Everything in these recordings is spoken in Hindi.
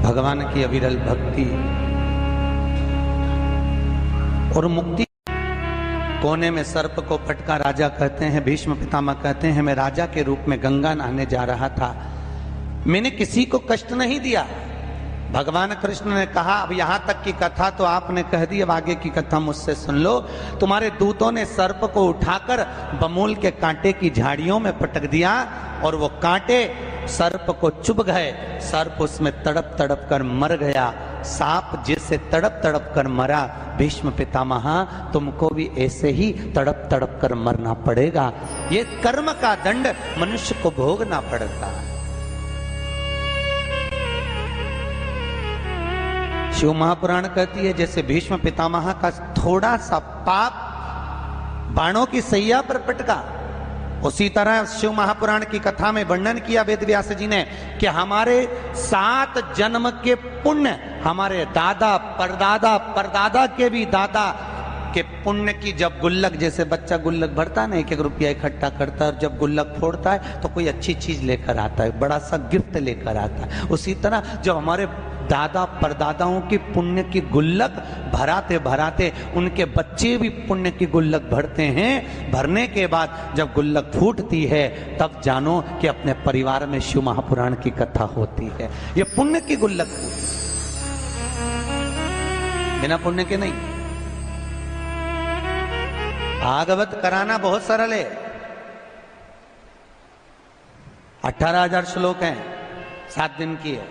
भगवान की अविरल भक्ति और मुक्ति। कोने में सर्प को पटका राजा कहते हैं, भीष्म पितामह कहते हैं, मैं राजा के रूप में गंगा नहाने जा रहा था, मैंने किसी को कष्ट नहीं दिया। भगवान कृष्ण ने कहा अब यहां तक की कथा तो आपने कह दी, अब आगे की कथा मुझसे सुन लो। तुम्हारे दूतों ने सर्प को उठाकर बमूल के कांटे की झाड़ियों में पटक दिया और वो कांटे सर्प को चुभ गए। सर्प उसमें तड़प तड़प कर मर गया। सांप जिससे तड़प तड़प कर मरा, भीष्म पितामह तुमको भी ऐसे ही तड़प तड़प कर मरना पड़ेगा। ये कर्म का दंड मनुष्य को भोगना पड़ता है। शिव महापुराण कहती है जैसे भीष्म पितामह का थोड़ा सा पाप बाणों की सैया पर पटका, उसी तरह शिव महापुराण की कथा में वर्णन किया वेद व्यास जी ने कि हमारे 7 जन्म के पुण्य, हमारे दादा परदादा परदादा के भी दादा के पुण्य की जब गुल्लक, जैसे बच्चा गुल्लक भरता है ना, 1-1 रुपया इकट्ठा करता है और जब गुल्लक फोड़ता है तो कोई अच्छी चीज लेकर आता है, बड़ा सा गिफ्ट लेकर आता है। उसी तरह जब हमारे दादा परदादाओं की पुण्य की गुल्लक भराते भराते उनके बच्चे भी पुण्य की गुल्लक भरते हैं, भरने के बाद जब गुल्लक फूटती है तब जानो कि अपने परिवार में शिव महापुराण की कथा होती है। ये पुण्य की गुल्लक, बिना पुण्य के नहीं। भागवत कराना बहुत सरल है। 18,000 श्लोक हैं, 7 दिन की है,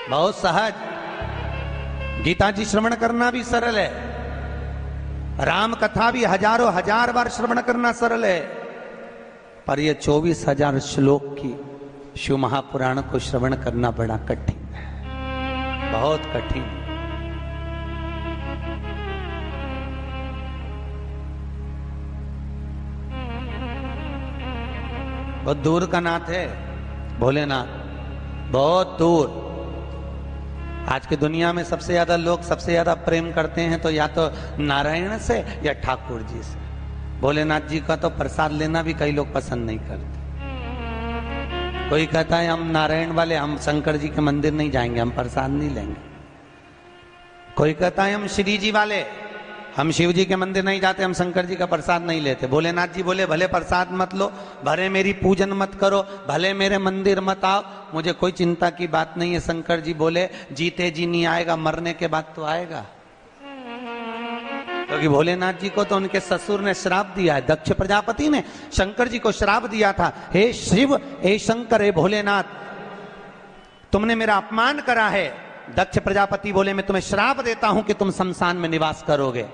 बहुत सहज। गीता जी श्रवण करना भी सरल है, राम कथा भी हजारों हजार बार श्रवण करना सरल है, पर यह 24,000 श्लोक की शिव महापुराण को श्रवण करना बड़ा कठिन है, बहुत कठिन। बहुत दूर का नाथ है भोलेनाथ, बहुत दूर। आज की दुनिया में सबसे ज्यादा लोग सबसे ज्यादा प्रेम करते हैं तो या तो नारायण से या ठाकुर जी से। भोलेनाथ जी का तो प्रसाद लेना भी कई लोग पसंद नहीं करते। कोई कहता है हम नारायण वाले, हम शंकर जी के मंदिर नहीं जाएंगे, हम प्रसाद नहीं लेंगे। कोई कहता है हम श्री जी वाले, हम शिव जी के मंदिर नहीं जाते, हम शंकर जी का प्रसाद नहीं लेते। भोलेनाथ जी बोले भले प्रसाद मत लो, भले मेरी पूजन मत करो, भले मेरे मंदिर मत आओ, मुझे कोई चिंता की बात नहीं है। शंकर जी बोले जीते जी नहीं आएगा, मरने के बाद तो आएगा। क्योंकि भोलेनाथ जी को तो उनके ससुर ने श्राप दिया है, दक्ष प्रजापति ने शंकर जी को श्राप दिया था, हे शिव, हे शंकर, हे भोलेनाथ, तुमने मेरा अपमान करा है। दक्ष प्रजापति बोले मैं तुम्हें श्राप देता हूं कि तुम शमशान में निवास करोगे।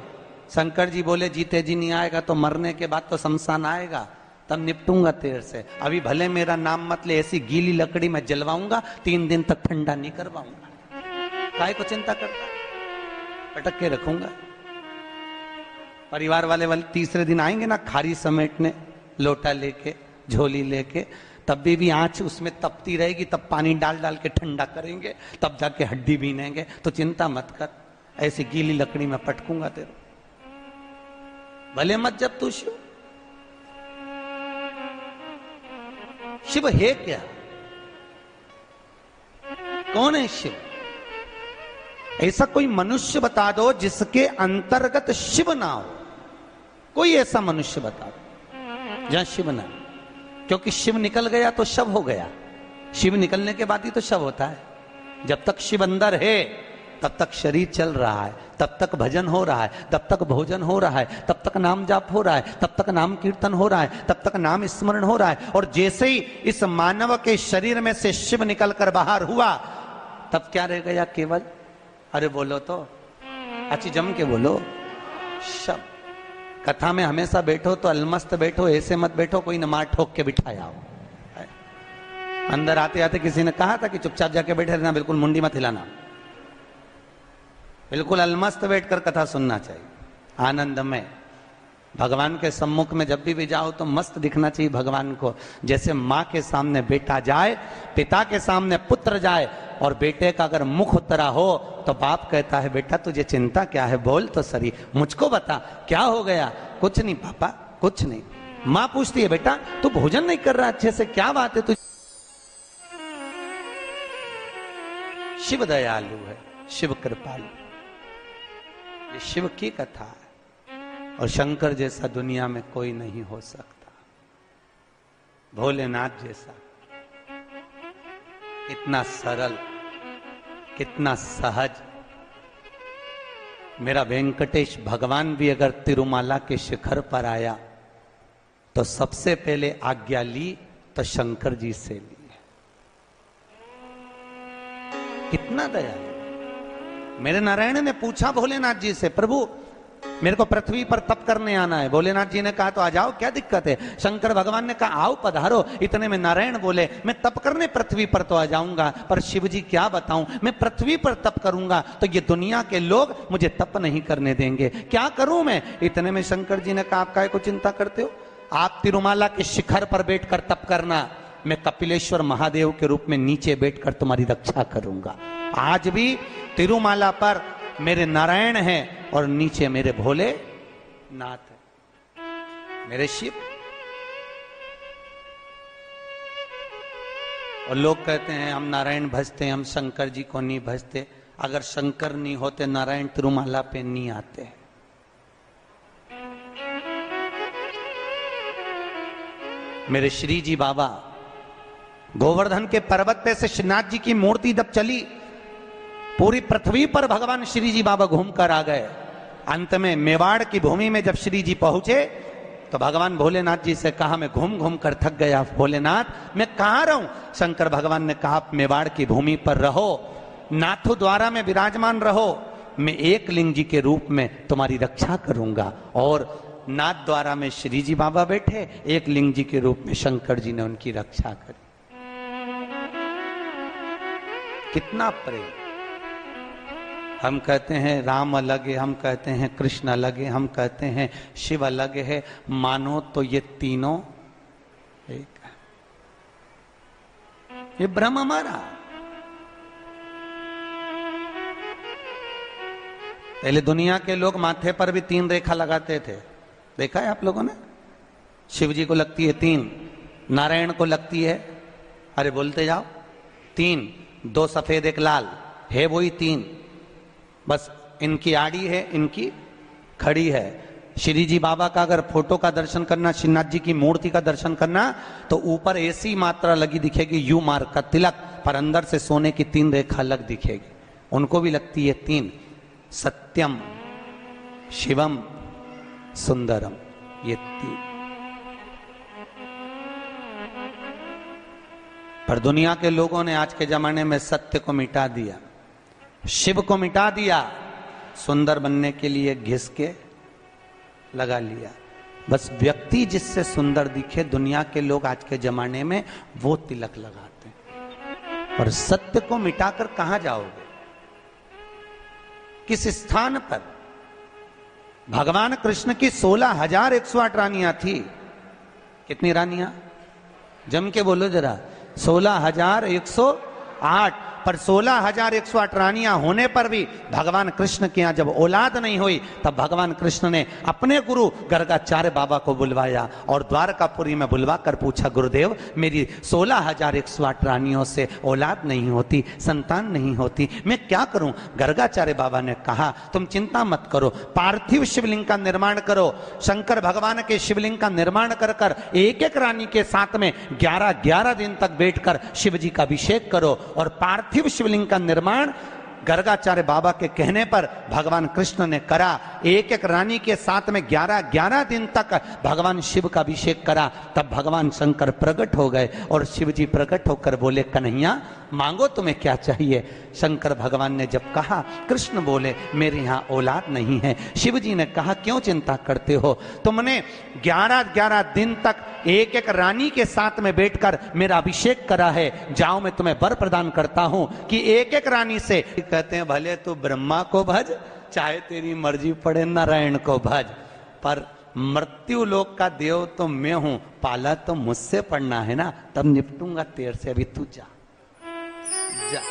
शंकर जी बोले जीते जी नहीं आएगा तो मरने के बाद तो शमशान आएगा, तब निपटूंगा तेरे से। अभी भले मेरा नाम मत ले, ऐसी गीली लकड़ी में जलवाऊंगा, 3 दिन तक ठंडा नहीं करवाऊंगा। काय को चिंता करता, पटक के रखूंगा। परिवार वाले तीसरे दिन आएंगे ना खारी समेटने, लोटा लेके, झोली लेके, तब भी आंच उसमें तपती रहेगी, तब पानी डाल डाल के ठंडा करेंगे, तब जाके हड्डी बीनेंगे। तो चिंता मत कर, ऐसी गीली लकड़ी में पटकूंगा तेरे। भले मत जब तू शिव। शिव है क्या? कौन है शिव? ऐसा कोई मनुष्य बता दो जिसके अंतर्गत शिव ना हो। कोई ऐसा मनुष्य बता दो जहां शिव ना, क्योंकि शिव निकल गया तो शव हो गया। शिव निकलने के बाद ही तो शव होता है। जब तक शिव अंदर है तब तक शरीर चल रहा है, तब तक भजन हो रहा है, तब तक भोजन हो रहा है, तब तक नाम जाप हो रहा है, तब तक नाम कीर्तन हो रहा है, तब तक नाम स्मरण हो रहा है। और जैसे ही इस मानव के शरीर में से शिव निकलकर बाहर हुआ, तब क्या रह गया केवल? अरे बोलो तो, अच्छी जम के बोलो, शव। कथा में हमेशा बैठो तो अलमस्त बैठो, ऐसे मत बैठो कोई न मार ठोक के बिठाया हो। अंदर आते आते किसी ने कहा था कि चुपचाप जाके बैठे रहना, बिल्कुल मुंडी मत हिलाना, बिल्कुल अलमस्त बैठकर कथा सुनना चाहिए, आनंद में। भगवान के सम्मुख में जब भी जाओ तो मस्त दिखना चाहिए भगवान को। जैसे माँ के सामने बेटा जाए, पिता के सामने पुत्र जाए, और बेटे का अगर मुख उतरा हो तो बाप कहता है बेटा तुझे चिंता क्या है, बोल तो सही, मुझको बता क्या हो गया। कुछ नहीं पापा, कुछ नहीं। माँ पूछती है बेटा तू भोजन नहीं कर रहा अच्छे से, क्या बात है तुझ? शिव दयालु है, शिव कृपालु। ये शिव की कथा है और शंकर जैसा दुनिया में कोई नहीं हो सकता। भोलेनाथ जैसा कितना सरल, कितना सहज। मेरा वेंकटेश भगवान भी अगर तिरुमाला के शिखर पर आया तो सबसे पहले आज्ञा ली तो शंकर जी से ली है। कितना दयालु। मेरे नारायण ने पूछा भोलेनाथ जी से, प्रभु मेरे को पृथ्वी पर तप करने आना है। भोलेनाथ जी ने कहा तो आ जाओ, क्या दिक्कत है। शंकर भगवान ने कहा आओ पधारो। इतने में नारायण बोले मैं तप करने पृथ्वी पर तो आ जाऊंगा, पर शिव जी क्या बताऊं, मैं पृथ्वी पर तप करूंगा तो ये दुनिया के लोग मुझे तप नहीं करने देंगे, क्या करूं मैं। इतने में शंकर जी ने कहा आप काहे को चिंता करते हो, आप तिरुमाला के शिखर पर बैठकर तप करना, मैं कपिलेश्वर महादेव के रूप में नीचे बैठकर तुम्हारी रक्षा करूंगा। आज भी तिरुमाला पर मेरे नारायण हैं और नीचे मेरे भोले नाथ है, मेरे शिव। और लोग कहते हैं हम नारायण भजते हैं, हम शंकर जी को नहीं भजते। अगर शंकर नहीं होते नारायण तिरुमाला पे नहीं आते। मेरे श्री जी बाबा गोवर्धन के पर्वत पे से श्रीनाथ जी की मूर्ति जब चली, पूरी पृथ्वी पर भगवान श्री जी बाबा घूमकर आ गए। अंत में मेवाड़ की भूमि में जब श्री जी पहुंचे तो भगवान भोलेनाथ जी से कहा मैं घूम घूम कर थक गया भोलेनाथ, मैं कहां रहूं। शंकर भगवान ने कहा आप मेवाड़ की भूमि पर रहो, नाथु द्वारा में विराजमान रहो, मैं एक लिंग जी के रूप में तुम्हारी रक्षा करूंगा। और नाथ द्वारा में श्री जी बाबा बैठे, एक लिंग जी के रूप में शंकर जी ने उनकी रक्षा करी। कितना प्रेम। हम कहते हैं राम अलग है, हम कहते हैं कृष्ण अलग है, हम कहते हैं शिव अलग है, मानो तो ये तीनों एक है। ये ब्रह्म हमारा। पहले दुनिया के लोग माथे पर भी 3 रेखा लगाते थे, देखा है आप लोगों ने। शिव जी को लगती है 3, नारायण को लगती है, अरे बोलते जाओ 3, 2 सफेद 1 लाल है, वही 3। बस इनकी आड़ी है, इनकी खड़ी है। श्री जी बाबा का अगर फोटो का दर्शन करना, श्रीनाथ जी की मूर्ति का दर्शन करना, तो ऊपर ऐसी मात्रा लगी दिखेगी यू मार्क का तिलक, पर अंदर से सोने की 3 रेखा अलग दिखेगी। उनको भी लगती है 3, सत्यम शिवम सुंदरम, ये 3। पर दुनिया के लोगों ने आज के जमाने में सत्य को मिटा दिया, शिव को मिटा दिया, सुंदर बनने के लिए घिस के लगा लिया। बस व्यक्ति जिससे सुंदर दिखे, दुनिया के लोग आज के जमाने में वो तिलक लगाते हैं। और सत्य को मिटाकर कहां जाओगे, किस स्थान पर। भगवान कृष्ण की 16,108 रानियां थी। कितनी रानियां, जम के बोलो जरा। 16,108, पर 16,108 रानियां होने पर भी भगवान कृष्ण के यहां जब औलाद नहीं हुई, तब भगवान कृष्ण ने अपने गुरु गर्गाचार्य बाबा को बुलवाया और द्वारकापुरी में बुलवा कर पूछा, गुरुदेव मेरी 16,108 रानियों से औलाद नहीं होती, संतान नहीं होती, मैं क्या करूं। गर्गाचार्य बाबा ने कहा तुम चिंता मत करो, पार्थिव शिवलिंग का निर्माण करो। शंकर भगवान के शिवलिंग का निर्माण कर कर एक एक रानी के साथ में 11-11 दिन तक बैठकर शिव जी का अभिषेक करो। और पार्थिव शिवलिंग का निर्माण गर्गाचार्य बाबा के कहने पर भगवान कृष्ण ने करा। एक एक रानी के साथ में 11-11 दिन तक भगवान शिव का अभिषेक करा। तब भगवान शंकर प्रकट हो गए और शिव जी प्रकट होकर बोले, कन्हैया मांगो तुम्हें क्या चाहिए। शंकर भगवान ने जब कहा, कृष्ण बोले मेरे यहां औलाद नहीं है। शिव जी ने कहा क्यों चिंता करते हो, तुमने 11-11 दिन तक एक एक रानी के साथ में बैठकर मेरा अभिषेक करा है, जाओ मैं तुम्हें वर प्रदान करता हूं कि एक एक रानी से। कहते हैं भले तू ब्रह्मा को भज, चाहे तेरी मर्जी पड़े नारायण को भज, पर मृत्यु लोक का देव तो मैं हूं, पाला तो मुझसे पड़ना है ना, तब निपटूंगा तेरे से, अभी तू जा जा।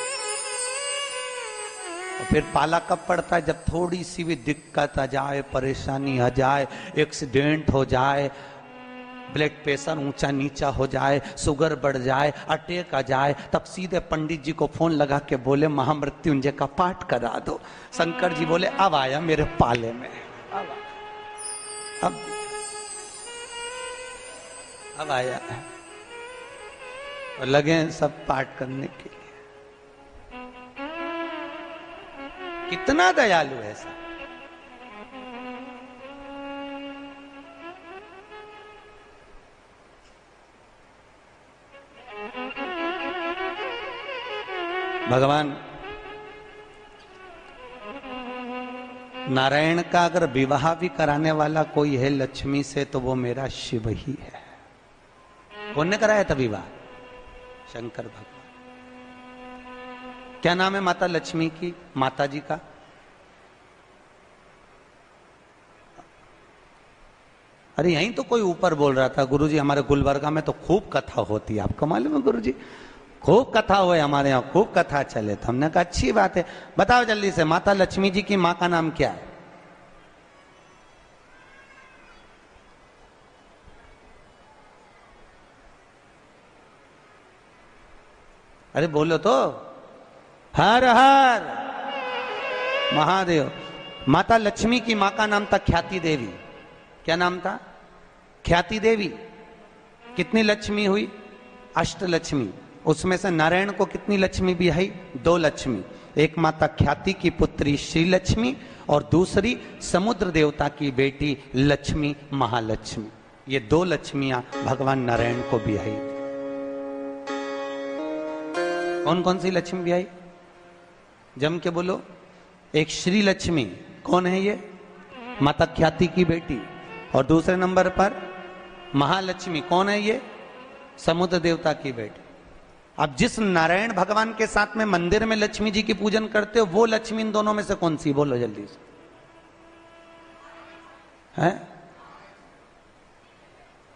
और फिर पाला कब पड़ता है, जब थोड़ी सी भी दिक्कत आ जाए, परेशानी आ जाए, एक्सीडेंट हो जाए, ब्लड प्रेशर ऊंचा नीचा हो जाए, शुगर बढ़ जाए, अटैक आ जाए, तब सीधे पंडित जी को फोन लगा के बोले महामृत्युंजय का पाठ करा दो। शंकर जी बोले अब आया मेरे पाले में, अब आया है, और लगे सब पाठ करने के लिए। कितना दयालु है ऐसा। भगवान नारायण का अगर विवाह भी कराने वाला कोई है लक्ष्मी से तो वो मेरा शिव ही है। कौन ने कराया था विवाह? शंकर भगवान। क्या नाम है माता लक्ष्मी की, माता जी का? अरे यहीं तो कोई ऊपर बोल रहा था गुरुजी हमारे गुलबर्गा में तो खूब कथा होती है, आपको मालूम है गुरुजी? खूब कथा हुए हमारे यहाँ, खूब कथा चले। तो हमने कहा अच्छी बात है, बताओ जल्दी से माता लक्ष्मी जी की माँ का नाम क्या है? अरे बोलो तो। हर हर महादेव। माता लक्ष्मी की माँ का नाम था ख्याति देवी। क्या नाम था? ख्याति देवी। कितनी लक्ष्मी हुई? अष्टलक्ष्मी। उसमें से नारायण को कितनी लक्ष्मी भी आई? 2 लक्ष्मी। एक माता ख्याति की पुत्री श्री लक्ष्मी और दूसरी समुद्र देवता की बेटी लक्ष्मी महालक्ष्मी। ये 2 लक्ष्मियां भगवान नारायण को भी आई। कौन कौन सी लक्ष्मी भी आई? जम के बोलो। एक श्री लक्ष्मी, कौन है ये? माता ख्याति की बेटी। और दूसरे नंबर पर महालक्ष्मी, कौन है ये? समुद्र देवता की बेटी। अब जिस नारायण भगवान के साथ में मंदिर में लक्ष्मी जी की पूजन करते हो वो लक्ष्मी इन दोनों में से कौन सी? बोलो जल्दी से। है?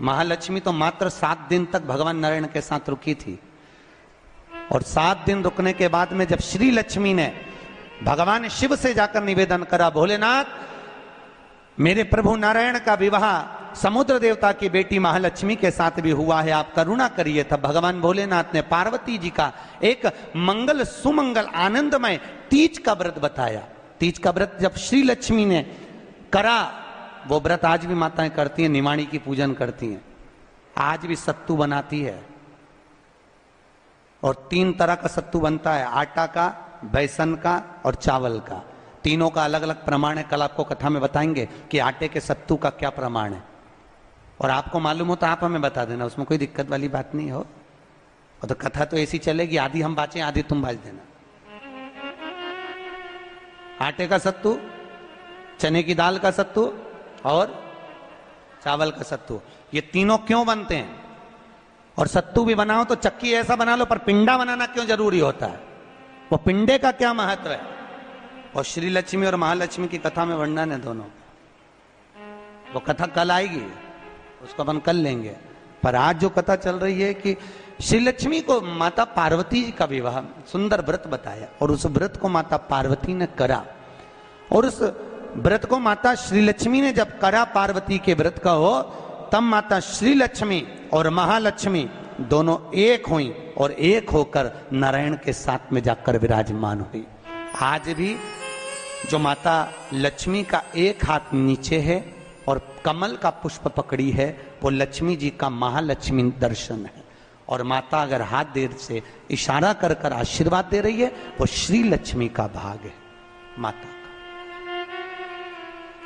महालक्ष्मी तो मात्र 7 दिन तक भगवान नारायण के साथ रुकी थी, और 7 दिन रुकने के बाद में जब श्री लक्ष्मी ने भगवान शिव से जाकर निवेदन करा, भोलेनाथ मेरे प्रभु नारायण का विवाह समुद्र देवता की बेटी महालक्ष्मी के साथ भी हुआ है, आप करुणा करिए। तब भगवान भोलेनाथ ने पार्वती जी का एक मंगल सुमंगल आनंदमय तीज का व्रत बताया। तीज का व्रत जब श्री लक्ष्मी ने करा, वो व्रत आज भी माताएं करती हैं, निमाणी की पूजन करती हैं, आज भी सत्तू बनाती है। और 3 तरह का सत्तू बनता है, आटा का, बेसन का और चावल का। तीनों का अलग अलग प्रमाण है। कल आपको कथा में बताएंगे कि आटे के सत्तू का क्या प्रमाण है, और आपको मालूम हो तो आप हमें बता देना, उसमें कोई दिक्कत वाली बात नहीं हो। और तो कथा तो ऐसी चलेगी, आधी हम बाँचें आधी तुम बाँच देना। आटे का सत्तू, चने की दाल का सत्तू और चावल का सत्तू, ये तीनों क्यों बनते हैं? और सत्तू भी बनाओ तो चक्की ऐसा बना लो, पर पिंडा बनाना क्यों जरूरी होता है? वो पिंडे का क्या महत्व है? और श्री लक्ष्मी और महालक्ष्मी की कथा में वर्णन है दोनों। वो कथा कल आएगी, उसको अपन कल लेंगे। पर आज जो कथा चल रही है कि श्री लक्ष्मी को माता पार्वती जी का विवाह, सुंदर व्रत बताया, और उस व्रत को माता पार्वती ने करा। और उस व्रत को माता श्री लक्ष्मी ने जब करा, पार्वती के व्रत का हो, तब माता श्री लक्ष्मी और महालक्ष्मी दोनों एक हुई और एक होकर नारायण के साथ में जाकर विराजमान हुई। आज भी जो माता लक्ष्मी का एक हाथ नीचे है और कमल का पुष्प पकड़ी है, वो लक्ष्मी जी का महालक्ष्मी दर्शन है। और माता अगर हाथ देर से इशारा कर कर आशीर्वाद दे रही है, वो श्री लक्ष्मी का भाग है। माता का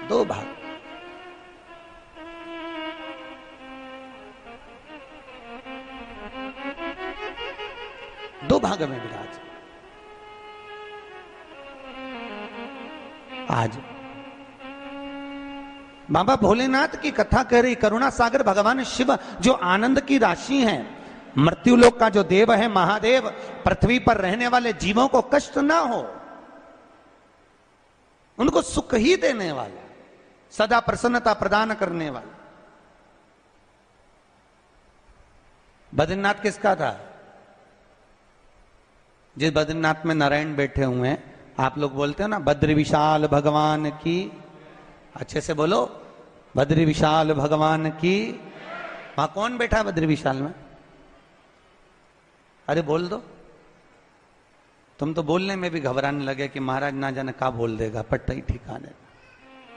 2 भाग। दो भाग में विराज। आज बाबा भोलेनाथ की कथा कह रही, करुणा सागर भगवान शिव जो आनंद की राशि हैं, मृत्युलोक का जो देव है महादेव, पृथ्वी पर रहने वाले जीवों को कष्ट ना हो, उनको सुख ही देने वाला, सदा प्रसन्नता प्रदान करने वाला। बद्रीनाथ किसका था? जिस बद्रीनाथ में नारायण बैठे हुए हैं, आप लोग बोलते हो ना बद्री विशाल भगवान की, अच्छे से बोलो, बद्री विशाल भगवान की। वहां कौन बैठा है बद्री विशाल में? अरे बोल दो। तुम तो बोलने में भी घबराने लगे कि महाराज ना जाने क्या बोल देगा, पट्टा ही ठिकाने।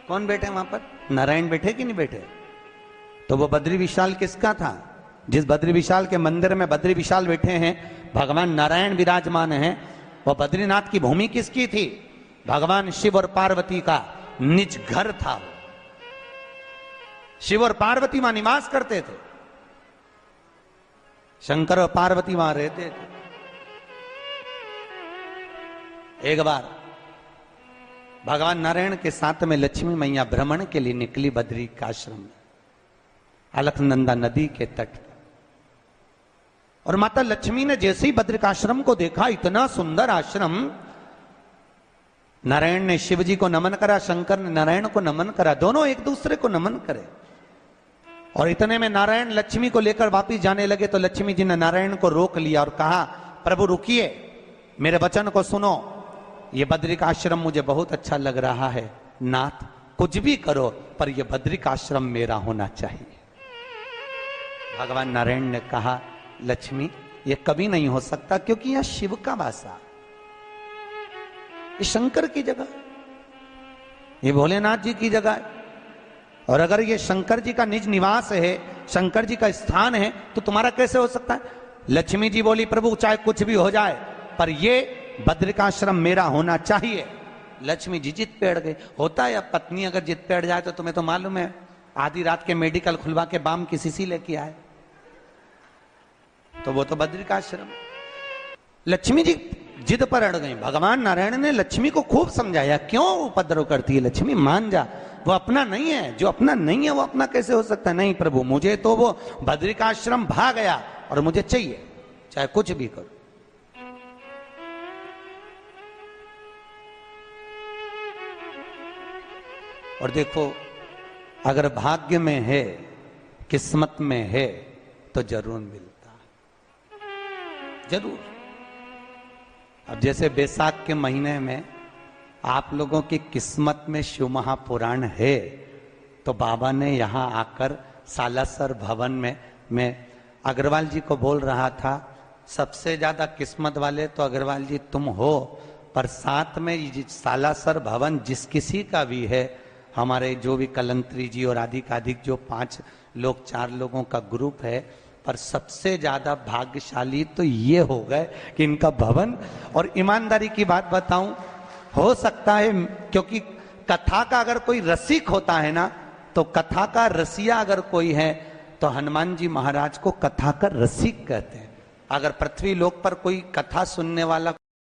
कौन बैठे वहां पर? नारायण बैठे कि नहीं बैठे? तो वो बद्री विशाल किसका था? जिस बद्री विशाल के मंदिर में बद्री विशाल बैठे हैं, भगवान नारायण विराजमान हैं, वह बद्रीनाथ की भूमि किसकी थी? भगवान शिव और पार्वती का निज घर था। शिव और पार्वती वहां निवास करते थे, शंकर और पार्वती वहां रहते थे। एक बार भगवान नारायण के साथ में लक्ष्मी मैया भ्रमण के लिए निकली बद्री का आश्रम में, अलकनंदा नदी के तट पर। और माता लक्ष्मी ने जैसे ही बद्रिकाश्रम को देखा, इतना सुंदर आश्रम, नारायण ने शिव जी को नमन करा, शंकर ने नारायण को नमन करा, दोनों एक दूसरे को नमन करे। और इतने में नारायण लक्ष्मी को लेकर वापिस जाने लगे तो लक्ष्मी जी ने नारायण को रोक लिया और कहा, प्रभु रुकिए, मेरे वचन को सुनो, ये बद्रिकाश्रम मुझे बहुत अच्छा लग रहा है, नाथ कुछ भी करो पर यह बद्रिकाश्रम मेरा होना चाहिए। भगवान नारायण ने कहा, लक्ष्मी ये कभी नहीं हो सकता, क्योंकि यह शिव का वासा, ये शंकर की जगह, ये भोलेनाथ जी की जगह है। और अगर ये शंकर जी का निज निवास है, शंकर जी का स्थान है, तो तुम्हारा कैसे हो सकता है? लक्ष्मी जी बोली, प्रभु चाहे कुछ भी हो जाए पर ये बद्रिकाश्रम मेरा होना चाहिए। लक्ष्मी जी जिद पे अड़ गई। होता है अब पत्नी अगर जिद पे अड़ जाए तो तुम्हें तो मालूम है, आधी रात के मेडिकल खुलवा के बाम की शीशी लेके आए, तो वो तो बद्रिकाश्रम। लक्ष्मी जी जिद पर अड़ गई। भगवान नारायण ने लक्ष्मी को खूब समझाया, क्यों उपद्रव करती है लक्ष्मी, मान जा, वो अपना नहीं है, जो अपना नहीं है वो अपना कैसे हो सकता है? नहीं प्रभु, मुझे तो वो बद्रिकाश्रम भा गया और मुझे चाहिए, चाहे कुछ भी करो। और देखो, अगर भाग्य में है, किस्मत में है, तो जरूर मिलता, जरूर। अब जैसे बैसाख के महीने में आप लोगों की किस्मत में शिव महापुराण है, तो बाबा ने यहां आकर सालासर भवन में, मैं अग्रवाल जी को बोल रहा था, सबसे ज्यादा किस्मत वाले तो अग्रवाल जी तुम हो, पर साथ में सालासर भवन जिस किसी का भी है, हमारे जो भी कलंत्री जी और अधिकाधिक जो 5 लोग 4 लोगों का ग्रुप है, पर सबसे ज्यादा भाग्यशाली तो ये हो गए कि इनका भवन। और ईमानदारी की बात बताऊं, हो सकता है, क्योंकि कथा का अगर कोई रसिक होता है ना, तो कथा का रसिया अगर कोई है तो हनुमान जी महाराज को कथा का रसिक कहते हैं। अगर पृथ्वी लोक पर कोई कथा सुनने वाला